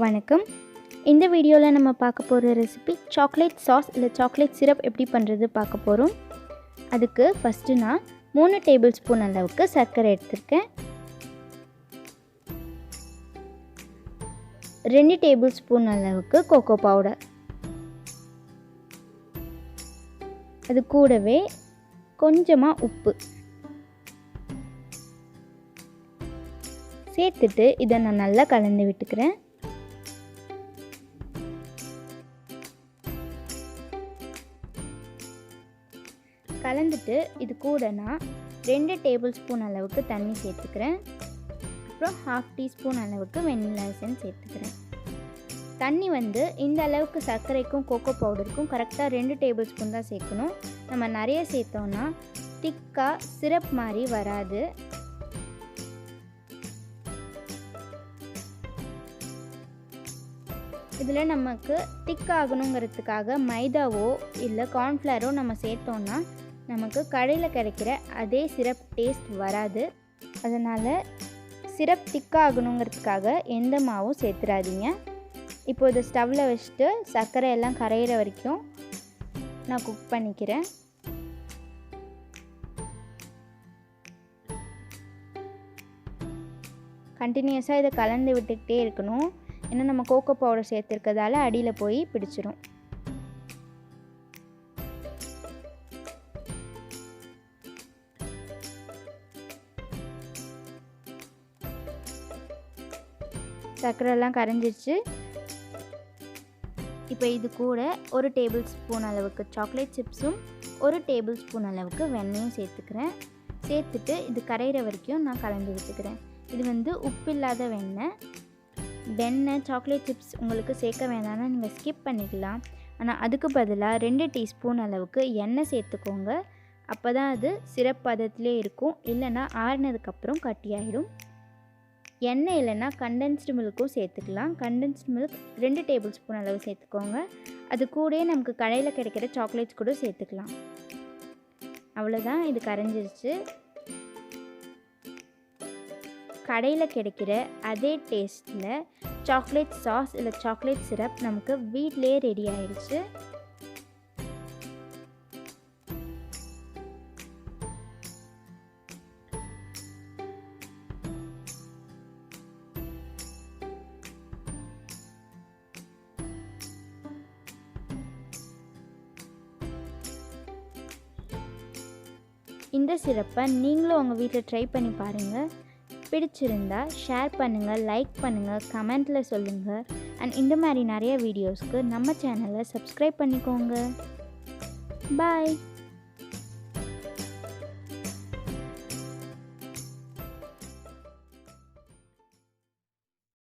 வணக்கம். இந்த வீடியோவில் நம்ம பார்க்க போகிற ரெசிபி சாக்லேட் சாஸ் இல்லை சாக்லேட் சிரப் எப்படி பண்ணுறது பார்க்க போகிறோம். அதுக்கு ஃபஸ்ட்டு நான் 3 டேபிள் ஸ்பூன் அளவுக்கு சர்க்கரை எடுத்திருக்கேன். 2 டேபிள் ஸ்பூன் அளவுக்கு கோகோ பவுடர், அது கூடவே கொஞ்சமாக உப்பு சேர்த்துட்டு இதை நான் நல்லா கலந்து விட்டுக்கிறேன். கலந்துட்டு இது கூட நான் 2 டேபிள் ஸ்பூன் அளவுக்கு தண்ணி சேர்த்துக்கிறேன். அப்புறம் 1/2 டீஸ்பூன் அளவுக்கு வெண்ணிலா எசன்ஸ் சேர்த்துக்கிறேன். தண்ணி இந்த அளவுக்கு சர்க்கரைக்கும் கோகோ பவுடருக்கும் கரெக்டாக 2 டேபிள் ஸ்பூன் தான் சேர்க்கணும். நம்ம நிறைய சேர்த்தோன்னா திக்காக சிரப் மாதிரி வராது. இதில் நமக்கு திக் ஆகணுங்கிறதுக்காக மைதாவோ இல்லை கார்ன்ஃப்ளவரோ நம்ம சேர்த்தோன்னா நமக்கு கடையில் கிடைக்கிற அதே சிரப் டேஸ்ட் வராது. அதனால் சிரப் திக்காகணுங்கிறதுக்காக எந்த மாவும் சேர்த்துடாதீங்க. இப்போ இதை ஸ்டவ்வில் வச்சுட்டு சர்க்கரை எல்லாம் கரையிற வரைக்கும் நான் குக் பண்ணிக்கிறேன். கண்டினியூஸாக இதை கலந்து விட்டுக்கிட்டே இருக்கணும். ஏன்னா நம்ம கோகோ பவுடர் சேர்த்துருக்கிறதால அடியில் போய் பிடிச்சிரும். சர்க்கரைலாம் கரைஞ்சிருச்சு. இப்போ இது கூட 1 டேபிள் ஸ்பூன் அளவுக்கு சாக்லேட் சிப்ஸும் 1 டேபிள் ஸ்பூன் அளவுக்கு வெண்ணையும் சேர்த்துக்கிறேன். சேர்த்துட்டு இது கரையிற வரைக்கும் நான் கலந்து விட்டுக்கிறேன். இது உப்பு இல்லாத வெண்ணெய் சாக்லேட் சிப்ஸ் உங்களுக்கு சேர்க்க வேணாம்னா நீங்கள் ஸ்கிப் பண்ணிக்கலாம். ஆனால் அதுக்கு பதிலாக 2 டீஸ்பூன் அளவுக்கு எண்ணெய் சேர்த்துக்கோங்க. அப்போ தான் அது சிரப் பதத்திலே இருக்கும். இல்லைன்னா ஆறினதுக்கப்புறம் கட்டியாயிடும். எண்ணெய் இல்லைன்னா கண்டென்ஸ்டு மில்க்கும் சேர்த்துக்கலாம். கண்டென்ஸ்டு மில்க் 2 டேபிள் ஸ்பூன் அளவு சேர்த்துக்கோங்க. அது கூடயே நமக்கு கடையில் கிடைக்கிற சாக்லேட்ஸ் கூட சேர்த்துக்கலாம். அவ்வளோதான், இது கரைஞ்சிருச்சு. கடையில் கிடைக்கிற அதே டேஸ்ட்டில் சாக்லேட் சாஸ் இல்லை சாக்லேட் சிரப் நமக்கு வீட்டிலேயே ரெடி ஆயிடுச்சு. இந்த சிரப்பை நீங்களும் உங்கள் வீட்டில் ட்ரை பண்ணி பாருங்கள். பிடிச்சிருந்தா ஷேர் பண்ணுங்கள், லைக் பண்ணுங்கள், கமெண்ட்டில் சொல்லுங்கள். அண்ட் இந்த மாதிரி நிறைய வீடியோஸ்க்கு நம்ம சேனலை சப்ஸ்கிரைப் பண்ணிக்கோங்க. பாய்.